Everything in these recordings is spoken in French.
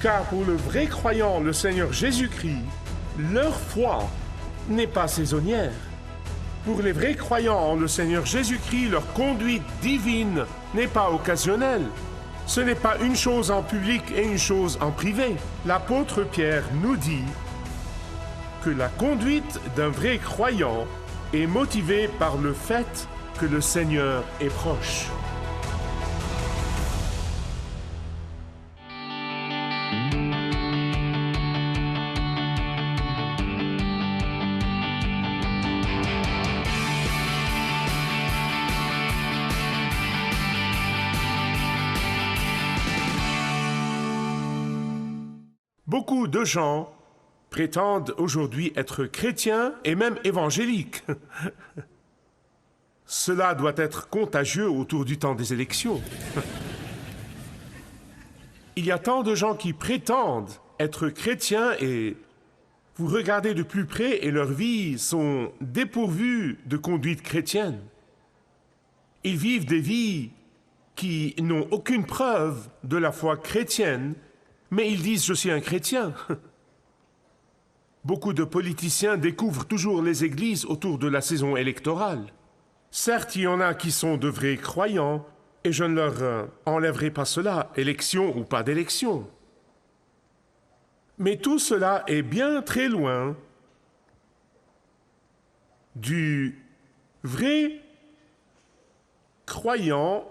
Car pour le vrai croyant, le Seigneur Jésus-Christ, leur foi n'est pas saisonnière. Pour les vrais croyants en le Seigneur Jésus-Christ, leur conduite divine n'est pas occasionnelle. Ce n'est pas une chose en public et une chose en privé. L'apôtre Pierre nous dit que la conduite d'un vrai croyant est motivée par le fait que le Seigneur est proche. Beaucoup de gens prétendent aujourd'hui être chrétiens et même évangéliques. Cela doit être contagieux autour du temps des élections. Il y a tant de gens qui prétendent être chrétiens et vous regardez de plus près et leurs vies sont dépourvues de conduite chrétienne. Ils vivent des vies qui n'ont aucune preuve de la foi chrétienne, mais ils disent « je suis un chrétien ». Beaucoup de politiciens découvrent toujours les églises autour de la saison électorale. Certes, il y en a qui sont de vrais croyants, et je ne leur enlèverai pas cela, élection ou pas d'élection. Mais tout cela est bien très loin du vrai croyant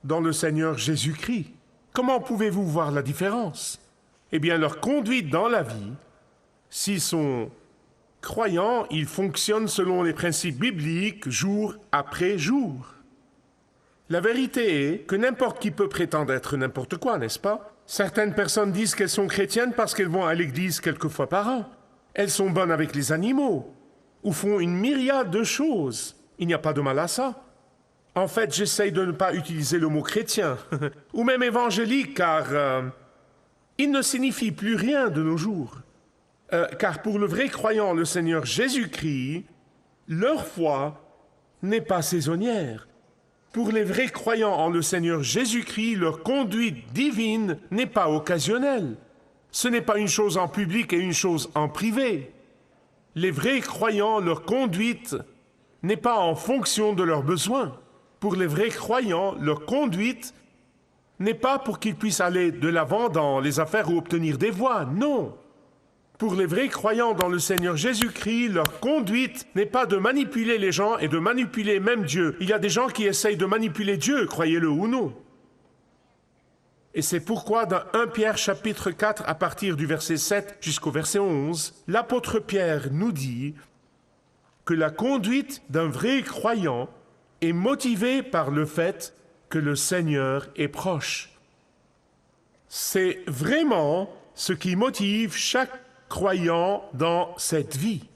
dans le Seigneur Jésus-Christ. Comment pouvez-vous voir la différence? Eh bien, leur conduite dans la vie, s'ils sont croyants, ils fonctionnent selon les principes bibliques jour après jour. La vérité est que n'importe qui peut prétendre être n'importe quoi, n'est-ce pas? Certaines personnes disent qu'elles sont chrétiennes parce qu'elles vont à l'église quelques fois par an. Elles sont bonnes avec les animaux, ou font une myriade de choses. Il n'y a pas de mal à ça. En fait, j'essaye de ne pas utiliser le mot chrétien, ou même évangélique, car il ne signifie plus rien de nos jours. Car pour le vrai croyant, le Seigneur Jésus-Christ, leur foi n'est pas saisonnière. Pour les vrais croyants en le Seigneur Jésus-Christ, leur conduite divine n'est pas occasionnelle. Ce n'est pas une chose en public et une chose en privé. Les vrais croyants, leur conduite n'est pas en fonction de leurs besoins. Pour les vrais croyants, leur conduite n'est pas pour qu'ils puissent aller de l'avant dans les affaires ou obtenir des voix, non. Pour les vrais croyants dans le Seigneur Jésus-Christ, leur conduite n'est pas de manipuler les gens et de manipuler même Dieu. Il y a des gens qui essayent de manipuler Dieu, croyez-le ou non. Et c'est pourquoi dans 1 Pierre chapitre 4, à partir du verset 7 jusqu'au verset 11, l'apôtre Pierre nous dit que la conduite d'un vrai croyant est motivée par le fait que le Seigneur est proche. C'est vraiment ce qui motive chaque croyant dans cette vie.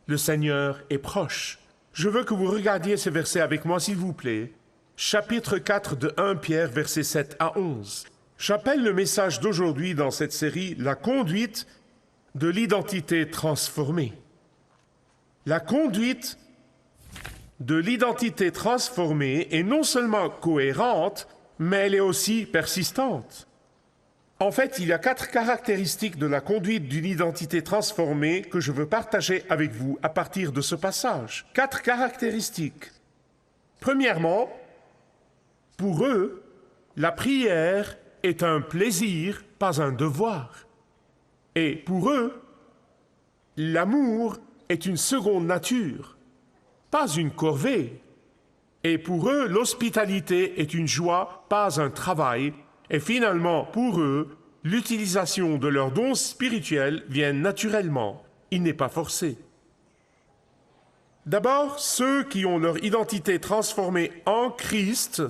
Le Seigneur est proche. Je veux que vous regardiez ces versets avec moi, s'il vous plaît. Chapitre 4 de 1 Pierre, versets 7 à 11. J'appelle le message d'aujourd'hui dans cette série « La conduite de l'identité transformée ». La conduite de l'identité transformée est non seulement cohérente, mais elle est aussi persistante. En fait, il y a 4 caractéristiques de la conduite d'une identité transformée que je veux partager avec vous à partir de ce passage. 4 caractéristiques. Premièrement, pour eux, la prière est un plaisir, pas un devoir. Et pour eux, l'amour est une seconde nature, pas une corvée. Et pour eux, l'hospitalité est une joie, pas un travail. Et finalement, pour eux, l'utilisation de leurs dons spirituels vient naturellement. Il n'est pas forcé. D'abord, ceux qui ont leur identité transformée en Christ,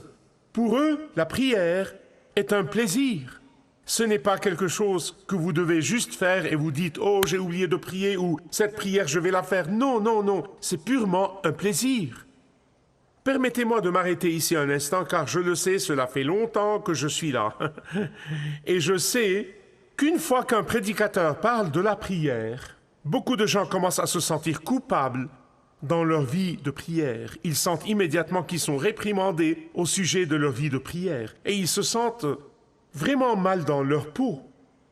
pour eux, la prière est un plaisir. Ce n'est pas quelque chose que vous devez juste faire et vous dites « Oh, j'ai oublié de prier » ou « Cette prière, je vais la faire ». Non, non, non, c'est purement un plaisir. Permettez-moi de m'arrêter ici un instant, car je le sais, cela fait longtemps que je suis là. Et je sais qu'une fois qu'un prédicateur parle de la prière, beaucoup de gens commencent à se sentir coupables dans leur vie de prière. Ils sentent immédiatement qu'ils sont réprimandés au sujet de leur vie de prière. Et ils se sentent vraiment mal dans leur peau.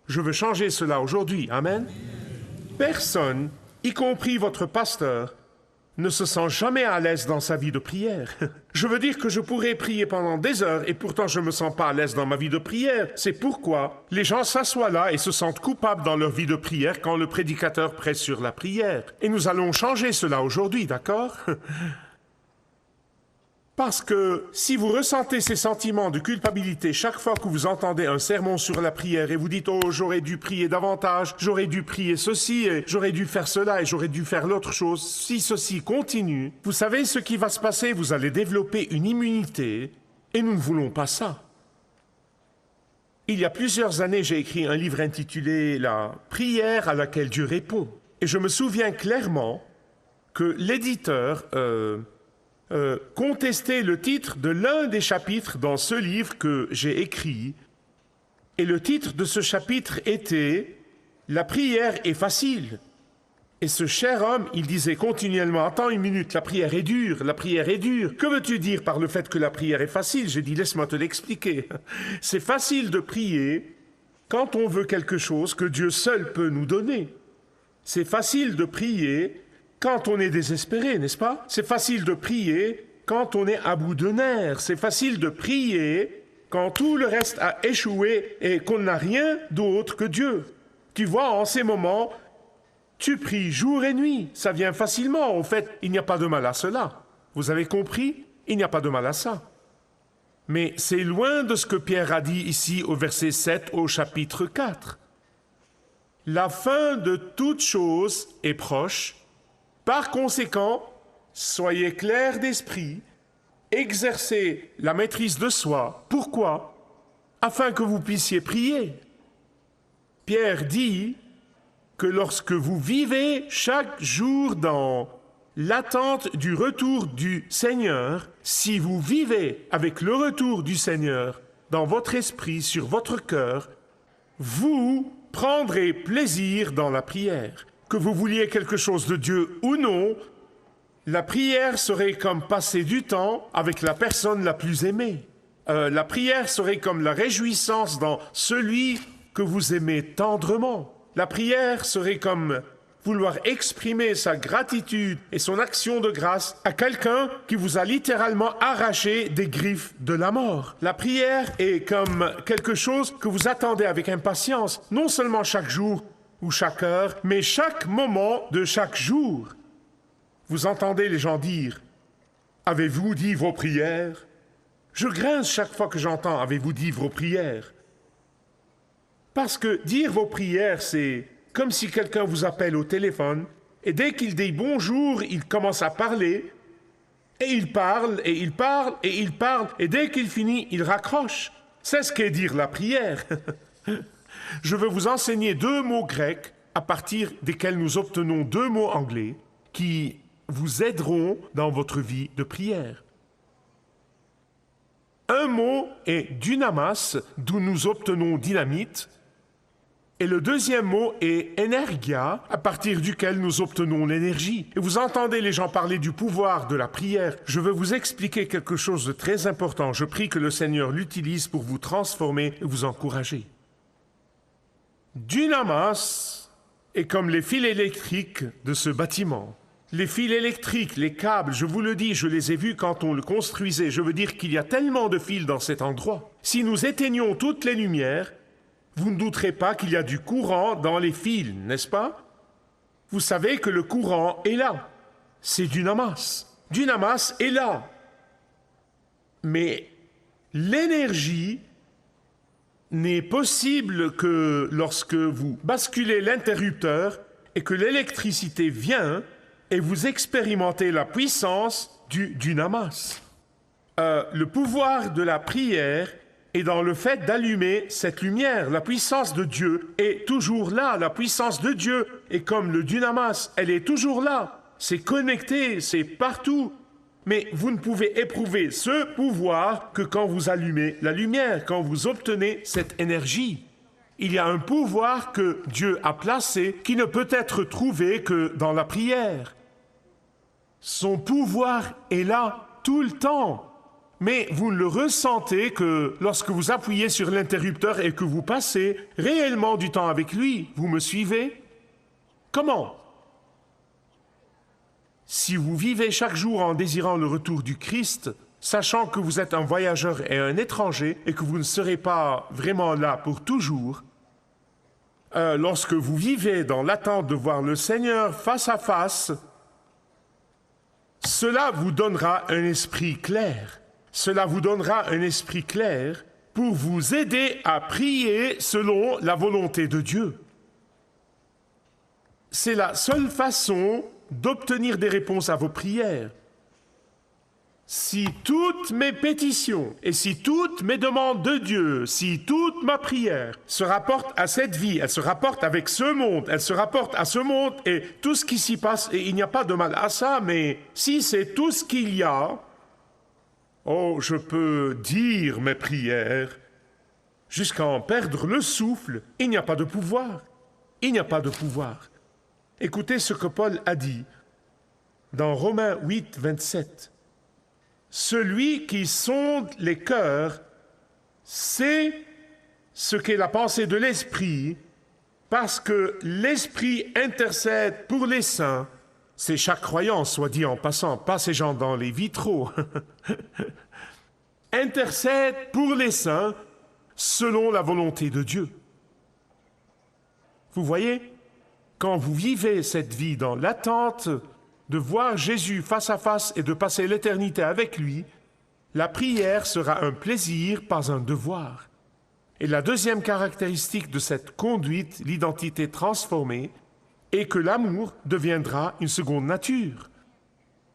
Je veux changer cela aujourd'hui. Amen. Personne, y compris votre pasteur, ne se sent jamais à l'aise dans sa vie de prière. Je veux dire que je pourrais prier pendant des heures et pourtant je ne me sens pas à l'aise dans ma vie de prière. C'est pourquoi les gens s'assoient là et se sentent coupables dans leur vie de prière quand le prédicateur prêche sur la prière. Et nous allons changer cela aujourd'hui, d'accord? Parce que si vous ressentez ces sentiments de culpabilité chaque fois que vous entendez un sermon sur la prière et vous dites « Oh, j'aurais dû prier davantage, j'aurais dû prier ceci, et j'aurais dû faire cela et j'aurais dû faire l'autre chose », si ceci continue, vous savez ce qui va se passer, vous allez développer une immunité et nous ne voulons pas ça. Il y a plusieurs années, j'ai écrit un livre intitulé « La prière à laquelle Dieu répond ». Et je me souviens clairement que l'éditeur contester le titre de l'un des chapitres dans ce livre que j'ai écrit. Et le titre de ce chapitre était « La prière est facile ». Et ce cher homme, il disait continuellement « Attends une minute, la prière est dure, la prière est dure. Que veux-tu dire par le fait que la prière est facile ?» J'ai dit « Laisse-moi te l'expliquer. C'est facile de prier quand on veut quelque chose que Dieu seul peut nous donner. C'est facile de prier quand on est désespéré, n'est-ce pas? C'est facile de prier quand on est à bout de nerfs. C'est facile de prier quand tout le reste a échoué et qu'on n'a rien d'autre que Dieu. Tu vois, en ces moments, tu pries jour et nuit. Ça vient facilement. En fait, il n'y a pas de mal à cela. Vous avez compris? Il n'y a pas de mal à ça. Mais c'est loin de ce que Pierre a dit ici au verset 7 au chapitre 4. La fin de toute chose est proche. Par conséquent, soyez clairs d'esprit, exercez la maîtrise de soi. Pourquoi? Afin que vous puissiez prier. Pierre dit que lorsque vous vivez chaque jour dans l'attente du retour du Seigneur, si vous vivez avec le retour du Seigneur dans votre esprit, sur votre cœur, vous prendrez plaisir dans la prière. Que vous vouliez quelque chose de Dieu ou non, la prière serait comme passer du temps avec la personne la plus aimée. La prière serait comme la réjouissance dans celui que vous aimez tendrement. La prière serait comme vouloir exprimer sa gratitude et son action de grâce à quelqu'un qui vous a littéralement arraché des griffes de la mort. La prière est comme quelque chose que vous attendez avec impatience, non seulement chaque jour, ou chaque heure, mais chaque moment de chaque jour. Vous entendez les gens dire « Avez-vous dit vos prières ?» Je grince chaque fois que j'entends « Avez-vous dit vos prières ?» Parce que dire vos prières, c'est comme si quelqu'un vous appelle au téléphone, et dès qu'il dit « bonjour », il commence à parler, et il parle, et il parle, et il parle, et dès qu'il finit, il raccroche. C'est ce qu'est dire la prière. Je veux vous enseigner 2 mots grecs à partir desquels nous obtenons 2 mots anglais qui vous aideront dans votre vie de prière. Un mot est dynamas, d'où nous obtenons dynamite, et le deuxième mot est energia, à partir duquel nous obtenons l'énergie. Et vous entendez les gens parler du pouvoir de la prière. Je veux vous expliquer quelque chose de très important. Je prie que le Seigneur l'utilise pour vous transformer et vous encourager. Dynamas est comme les fils électriques de ce bâtiment. Les fils électriques, les câbles, je vous le dis, je les ai vus quand on le construisait. Je veux dire qu'il y a tellement de fils dans cet endroit. Si nous éteignons toutes les lumières, vous ne douterez pas qu'il y a du courant dans les fils, n'est-ce pas? Vous savez que le courant est là. C'est dynamas. Dynamas est là. Mais l'énergie n'est possible que lorsque vous basculez l'interrupteur et que l'électricité vient et vous expérimentez la puissance du dynamas. Le pouvoir de la prière est dans le fait d'allumer cette lumière. La puissance de Dieu est toujours là. La puissance de Dieu est comme le dynamas. Elle est toujours là. C'est connecté, c'est partout. Mais vous ne pouvez éprouver ce pouvoir que quand vous allumez la lumière, quand vous obtenez cette énergie. Il y a un pouvoir que Dieu a placé qui ne peut être trouvé que dans la prière. Son pouvoir est là tout le temps. mais vous ne le ressentez que lorsque vous appuyez sur l'interrupteur et que vous passez réellement du temps avec lui. Vous me suivez? Comment? Si vous vivez chaque jour en désirant le retour du Christ, sachant que vous êtes un voyageur et un étranger et que vous ne serez pas vraiment là pour toujours, lorsque vous vivez dans l'attente de voir le Seigneur face à face, cela vous donnera un esprit clair. Cela vous donnera un esprit clair pour vous aider à prier selon la volonté de Dieu. C'est la seule façon d'obtenir des réponses à vos prières. Si toutes mes pétitions et si toutes mes demandes de Dieu, si toute ma prière se rapporte à cette vie, elle se rapporte avec ce monde, elle se rapporte à ce monde et tout ce qui s'y passe, et il n'y a pas de mal à ça, mais si c'est tout ce qu'il y a, oh, je peux dire mes prières jusqu'à en perdre le souffle. Il n'y a pas de pouvoir. Il n'y a pas de pouvoir. Écoutez ce que Paul a dit dans Romains 8, 27. Celui qui sonde les cœurs sait ce qu'est la pensée de l'Esprit, parce que l'Esprit intercède pour les saints. C'est chaque croyant, soit dit en passant, pas ces gens dans les vitraux. Intercède pour les saints selon la volonté de Dieu. Vous voyez, quand vous vivez cette vie dans l'attente de voir Jésus face à face et de passer l'éternité avec lui, la prière sera un plaisir, pas un devoir. Et la deuxième caractéristique de cette conduite, l'identité transformée, est que l'amour deviendra une seconde nature.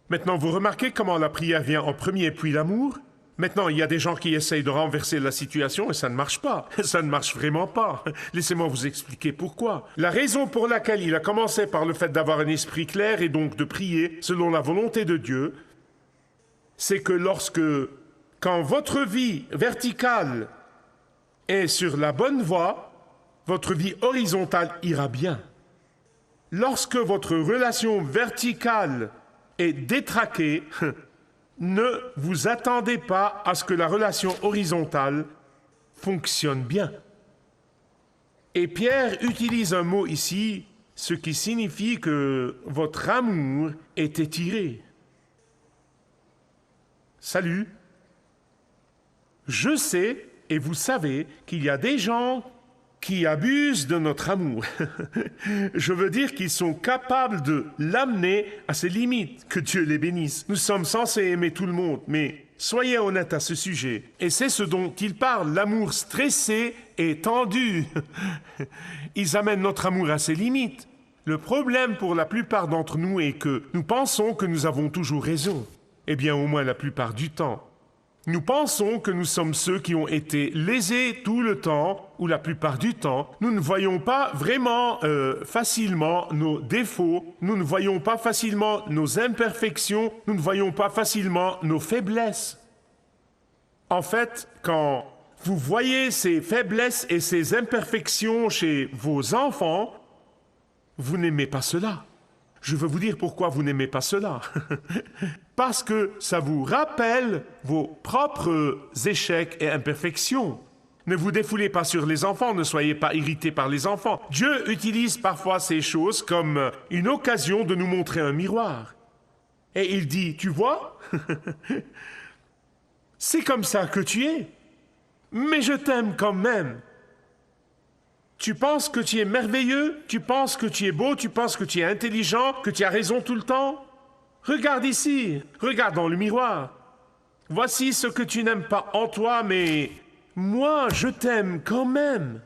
Maintenant, vous remarquez comment la prière vient en premier, puis l'amour? Maintenant, il y a des gens qui essayent de renverser la situation et ça ne marche pas. Ça ne marche vraiment pas. Laissez-moi vous expliquer pourquoi. La raison pour laquelle il a commencé par le fait d'avoir un esprit clair et donc de prier selon la volonté de Dieu, c'est que quand votre vie verticale est sur la bonne voie, votre vie horizontale ira bien. Lorsque votre relation verticale est détraquée, ne vous attendez pas à ce que la relation horizontale fonctionne bien. Et Pierre utilise un mot ici, ce qui signifie que votre amour est étiré. Salut. Je sais, et vous savez, qu'il y a des gens qui abusent de notre amour. Je veux dire qu'ils sont capables de l'amener à ses limites. Que Dieu les bénisse. Nous sommes censés aimer tout le monde, mais soyez honnêtes à ce sujet. Et c'est ce dont ils parlent, l'amour stressé et tendu. Ils amènent notre amour à ses limites. Le problème pour la plupart d'entre nous est que nous pensons que nous avons toujours raison. Eh bien, au moins la plupart du temps. Nous pensons que nous sommes ceux qui ont été lésés tout le temps, ou la plupart du temps. Nous ne voyons pas vraiment facilement nos défauts, nous ne voyons pas facilement nos imperfections, nous ne voyons pas facilement nos faiblesses. En fait, quand vous voyez ces faiblesses et ces imperfections chez vos enfants, vous n'aimez pas cela. Je veux vous dire pourquoi vous n'aimez pas cela. Parce que ça vous rappelle vos propres échecs et imperfections. Ne vous défoulez pas sur les enfants, ne soyez pas irrités par les enfants. Dieu utilise parfois ces choses comme une occasion de nous montrer un miroir. Et il dit, tu vois, c'est comme ça que tu es, mais je t'aime quand même. Tu penses que tu es merveilleux, tu penses que tu es beau, tu penses que tu es intelligent, que tu as raison tout le temps. Regarde ici, regarde dans le miroir. Voici ce que tu n'aimes pas en toi, mais moi, je t'aime quand même.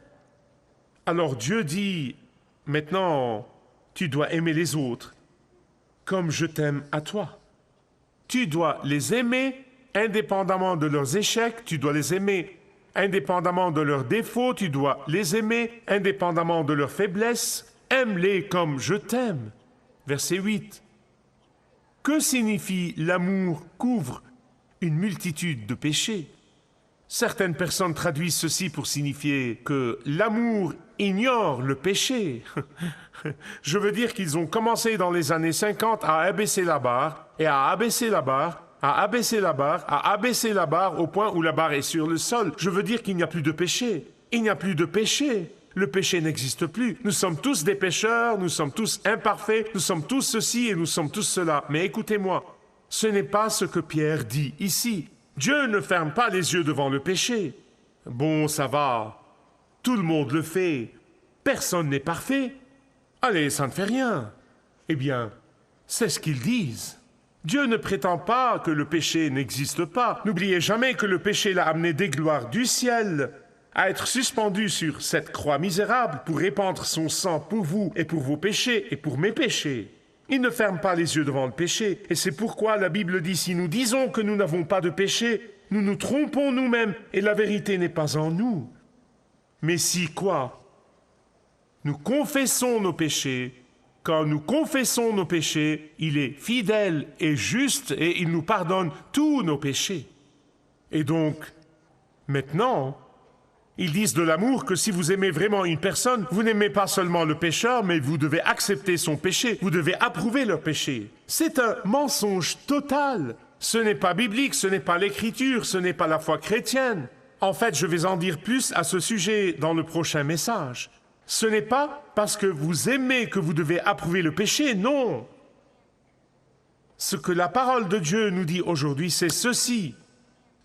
Alors Dieu dit, maintenant, tu dois aimer les autres comme je t'aime à toi. Tu dois les aimer indépendamment de leurs échecs, tu dois les aimer indépendamment de leurs défauts, tu dois les aimer indépendamment de leurs faiblesses. Aime-les comme je t'aime. Verset 8. Que signifie l'amour couvre une multitude de péchés? Certaines personnes traduisent ceci pour signifier que l'amour ignore le péché. Je veux dire qu'ils ont commencé dans les années 50 à abaisser la barre, et à abaisser la barre à abaisser la barre au point où la barre est sur le sol. Je veux dire qu'il n'y a plus de péché. Il n'y a plus de péché. Le péché n'existe plus. Nous sommes tous des pécheurs, nous sommes tous imparfaits, nous sommes tous ceci et nous sommes tous cela. Mais écoutez-moi, ce n'est pas ce que Pierre dit ici. Dieu ne ferme pas les yeux devant le péché. Bon, ça va. Tout le monde le fait. Personne n'est parfait. Allez, ça ne fait rien. Eh bien, c'est ce qu'ils disent. Dieu ne prétend pas que le péché n'existe pas. N'oubliez jamais que le péché l'a amené des gloires du ciel à être suspendu sur cette croix misérable pour répandre son sang pour vous et pour vos péchés et pour mes péchés. Il ne ferme pas les yeux devant le péché. Et c'est pourquoi la Bible dit, si nous disons que nous n'avons pas de péché, nous nous trompons nous-mêmes et la vérité n'est pas en nous. Mais si quoi? Nous confessons nos péchés. Quand nous confessons nos péchés, il est fidèle et juste et il nous pardonne tous nos péchés. Et donc, maintenant, ils disent de l'amour que si vous aimez vraiment une personne, vous n'aimez pas seulement le pécheur, mais vous devez accepter son péché, vous devez approuver leur péché. C'est un mensonge total. Ce n'est pas biblique, ce n'est pas l'Écriture, ce n'est pas la foi chrétienne. En fait, je vais en dire plus à ce sujet dans le prochain message. Ce n'est pas parce que vous aimez que vous devez approuver le péché, non. Ce que la parole de Dieu nous dit aujourd'hui, c'est ceci.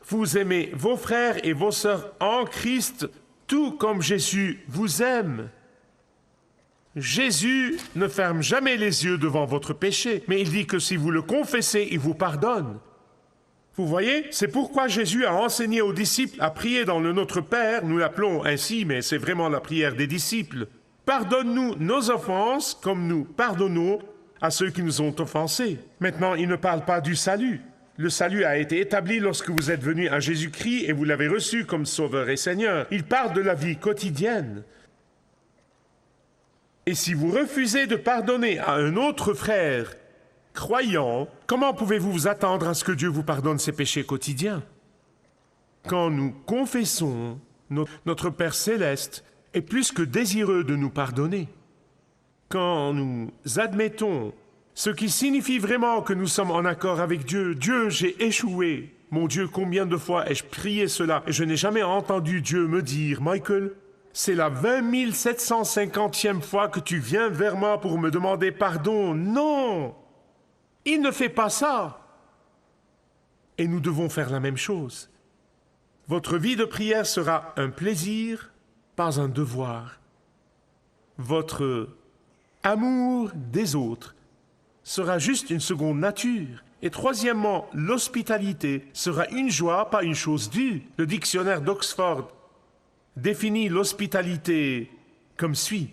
Vous aimez vos frères et vos sœurs en Christ, tout comme Jésus vous aime. Jésus ne ferme jamais les yeux devant votre péché, mais il dit que si vous le confessez, il vous pardonne. Vous voyez, c'est pourquoi Jésus a enseigné aux disciples à prier dans le Notre Père, nous l'appelons ainsi, mais c'est vraiment la prière des disciples. Pardonne-nous nos offenses, comme nous pardonnons à ceux qui nous ont offensés. Maintenant, il ne parle pas du salut. Le salut a été établi lorsque vous êtes venus à Jésus-Christ et vous l'avez reçu comme Sauveur et Seigneur. Il parle de la vie quotidienne. Et si vous refusez de pardonner à un autre frère croyant, comment pouvez-vous vous attendre à ce que Dieu vous pardonne ses péchés quotidiens? Quand nous confessons, notre Père céleste est plus que désireux de nous pardonner. Quand nous admettons ce qui signifie vraiment que nous sommes en accord avec Dieu. Dieu, j'ai échoué. Mon Dieu, combien de fois ai-je prié cela et je n'ai jamais entendu Dieu me dire, Michael, c'est la 20 750e fois que tu viens vers moi pour me demander pardon. Non! Il ne fait pas ça. Et nous devons faire la même chose. Votre vie de prière sera un plaisir, pas un devoir. Votre amour des autres sera juste une seconde nature. Et troisièmement, l'hospitalité sera une joie, pas une chose due. Le dictionnaire d'Oxford définit l'hospitalité comme suit.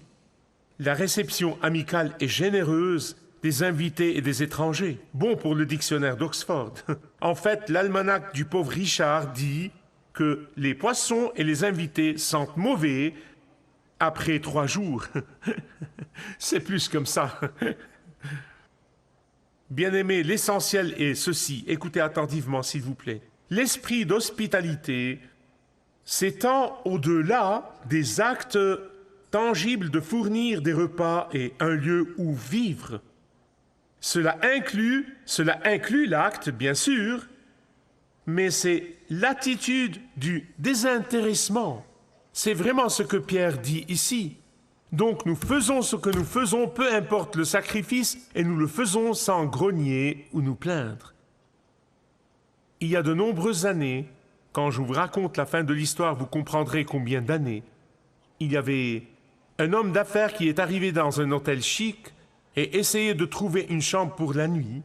La réception amicale et généreuse des invités et des étrangers. Bon pour le dictionnaire d'Oxford. En fait, l'almanach du pauvre Richard dit que les poissons et les invités sentent mauvais après 3 jours. C'est plus comme ça. Bien-aimés, l'essentiel est ceci. Écoutez attentivement, s'il vous plaît. L'esprit d'hospitalité s'étend au-delà des actes tangibles de fournir des repas et un lieu où vivre. Cela inclut l'acte, bien sûr, mais c'est l'attitude du désintéressement. C'est vraiment ce que Pierre dit ici. Donc nous faisons ce que nous faisons, peu importe le sacrifice, et nous le faisons sans grogner ou nous plaindre. Il y a de nombreuses années, quand je vous raconte la fin de l'histoire, vous comprendrez combien d'années. Il y avait un homme d'affaires qui est arrivé dans un hôtel chic et essayait de trouver une chambre pour la nuit.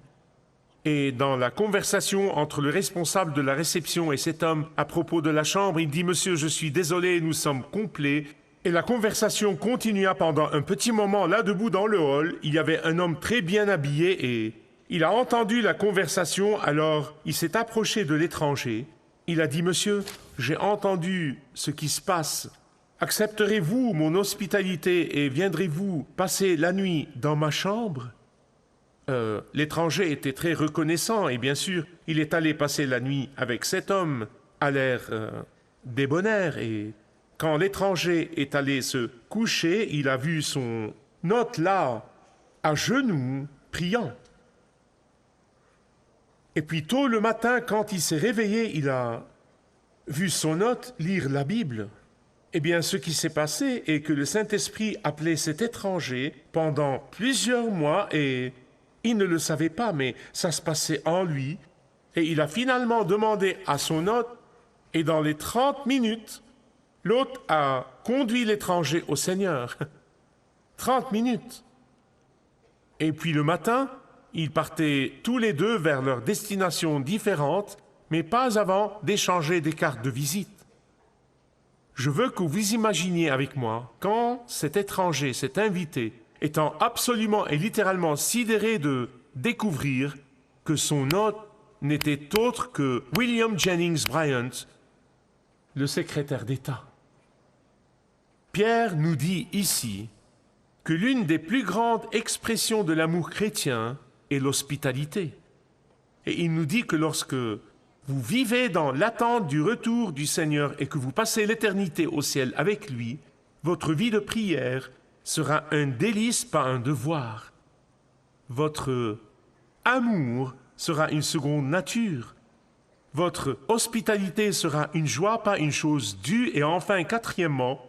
Et dans la conversation entre le responsable de la réception et cet homme à propos de la chambre, il dit « Monsieur, je suis désolé, nous sommes complets ». Et la conversation continua pendant un petit moment. Là, debout dans le hall, il y avait un homme très bien habillé et il a entendu la conversation, alors il s'est approché de l'étranger. Il a dit « Monsieur, j'ai entendu ce qui se passe. Accepterez-vous mon hospitalité et viendrez-vous passer la nuit dans ma chambre ?» L'étranger était très reconnaissant et bien sûr, il est allé passer la nuit avec cet homme à l'air débonnaire et quand l'étranger est allé se coucher, il a vu son hôte là, à genoux, priant. Et puis tôt le matin, quand il s'est réveillé, il a vu son hôte lire la Bible. Eh bien, ce qui s'est passé est que le Saint-Esprit appelait cet étranger pendant plusieurs mois et il ne le savait pas, mais ça se passait en lui. Et il a finalement demandé à son hôte, et dans les 30 minutes, l'hôte a conduit l'étranger au Seigneur. 30 minutes. Et puis le matin, ils partaient tous les deux vers leurs destinations différentes, mais pas avant d'échanger des cartes de visite. Je veux que vous imaginiez avec moi, quand cet étranger, cet invité, étant absolument et littéralement sidéré de découvrir que son hôte n'était autre que William Jennings Bryant, le secrétaire d'État. Pierre nous dit ici que l'une des plus grandes expressions de l'amour chrétien est l'hospitalité. Et il nous dit que lorsque vous vivez dans l'attente du retour du Seigneur et que vous passez l'éternité au ciel avec lui, votre vie de prière sera un délice, pas un devoir. Votre amour sera une seconde nature. Votre hospitalité sera une joie, pas une chose due. Et enfin, quatrièmement,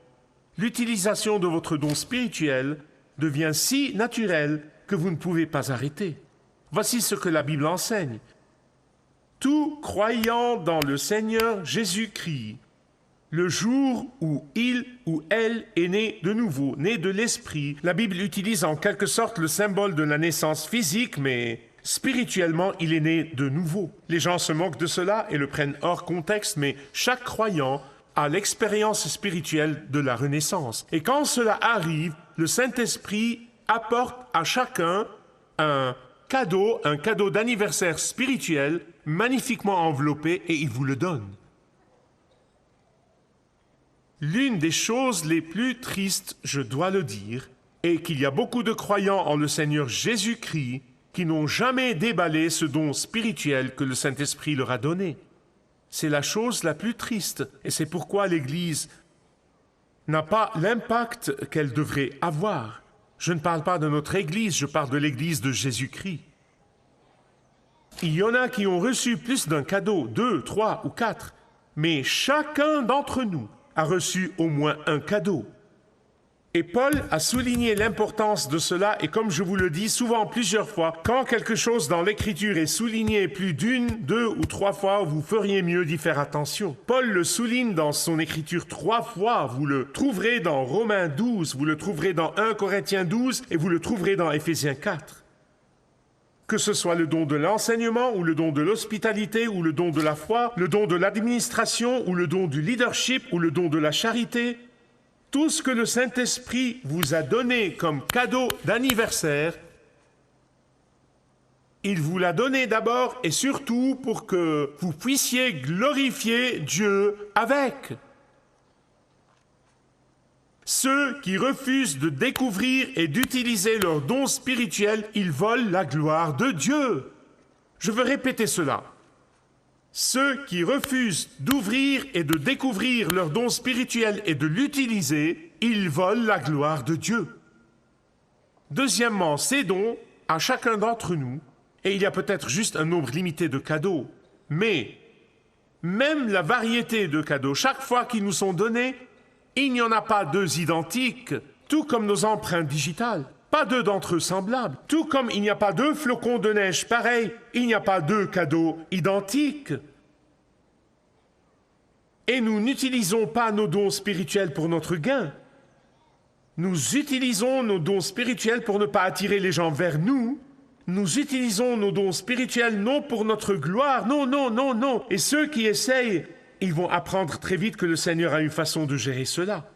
l'utilisation de votre don spirituel devient si naturelle que vous ne pouvez pas arrêter. Voici ce que la Bible enseigne. Tout croyant dans le Seigneur Jésus-Christ, le jour où il ou elle est né de nouveau, né de l'Esprit, la Bible utilise en quelque sorte le symbole de la naissance physique, mais spirituellement, il est né de nouveau. Les gens se moquent de cela et le prennent hors contexte, mais chaque croyant a l'expérience spirituelle de la renaissance. Et quand cela arrive, le Saint-Esprit apporte à chacun un cadeau d'anniversaire spirituel, magnifiquement enveloppé, et il vous le donne. L'une des choses les plus tristes, je dois le dire, est qu'il y a beaucoup de croyants en le Seigneur Jésus-Christ qui n'ont jamais déballé ce don spirituel que le Saint-Esprit leur a donné. C'est la chose la plus triste, et c'est pourquoi l'Église n'a pas l'impact qu'elle devrait avoir. Je ne parle pas de notre Église, je parle de l'Église de Jésus-Christ. Il y en a qui ont reçu plus d'un cadeau, 2, 3 ou 4, mais chacun d'entre nous a reçu au moins un cadeau. Et Paul a souligné l'importance de cela, et comme je vous le dis souvent plusieurs fois, quand quelque chose dans l'Écriture est souligné plus d'une, 2 ou 3 fois, vous feriez mieux d'y faire attention. Paul le souligne dans son Écriture 3 fois, vous le trouverez dans Romains 12, vous le trouverez dans 1 Corinthiens 12, et vous le trouverez dans Éphésiens 4. Que ce soit le don de l'enseignement, ou le don de l'hospitalité, ou le don de la foi, le don de l'administration, ou le don du leadership, ou le don de la charité, tout ce que le Saint-Esprit vous a donné comme cadeau d'anniversaire, il vous l'a donné d'abord et surtout pour que vous puissiez glorifier Dieu avec. Ceux qui refusent de découvrir et d'utiliser leurs dons spirituels, ils volent la gloire de Dieu. Je veux répéter cela. Ceux qui refusent d'ouvrir et de découvrir leurs dons spirituels et de l'utiliser, ils volent la gloire de Dieu. Deuxièmement, ces dons, à chacun d'entre nous, et il y a peut-être juste un nombre limité de cadeaux, mais même la variété de cadeaux, chaque fois qu'ils nous sont donnés, il n'y en a pas deux identiques, tout comme nos empreintes digitales. Pas deux d'entre eux semblables. Tout comme il n'y a pas deux flocons de neige pareils, il n'y a pas deux cadeaux identiques. Et nous n'utilisons pas nos dons spirituels pour notre gain. Nous utilisons nos dons spirituels pour ne pas attirer les gens vers nous. Nous utilisons nos dons spirituels non pour notre gloire, non, non, non, non. Et ceux qui essayent, ils vont apprendre très vite que le Seigneur a une façon de gérer cela.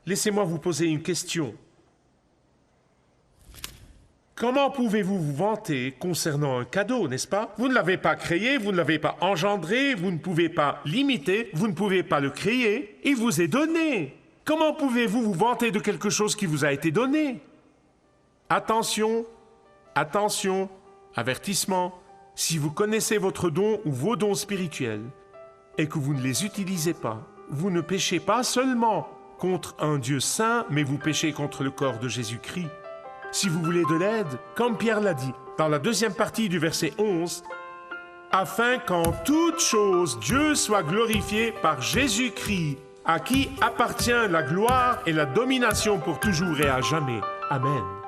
Laissez-moi vous poser une question. Comment pouvez-vous vous vanter concernant un cadeau, n'est-ce pas? Vous ne l'avez pas créé, vous ne l'avez pas engendré, vous ne pouvez pas l'imiter, vous ne pouvez pas le créer, il vous est donné. Comment pouvez-vous vous vanter de quelque chose qui vous a été donné? Attention, attention, avertissement, si vous connaissez votre don ou vos dons spirituels et que vous ne les utilisez pas, vous ne péchez pas seulement contre un Dieu saint, mais vous péchez contre le corps de Jésus-Christ. Si vous voulez de l'aide, comme Pierre l'a dit, dans la deuxième partie du verset 11, afin qu'en toute chose Dieu soit glorifié par Jésus-Christ, à qui appartient la gloire et la domination pour toujours et à jamais. Amen.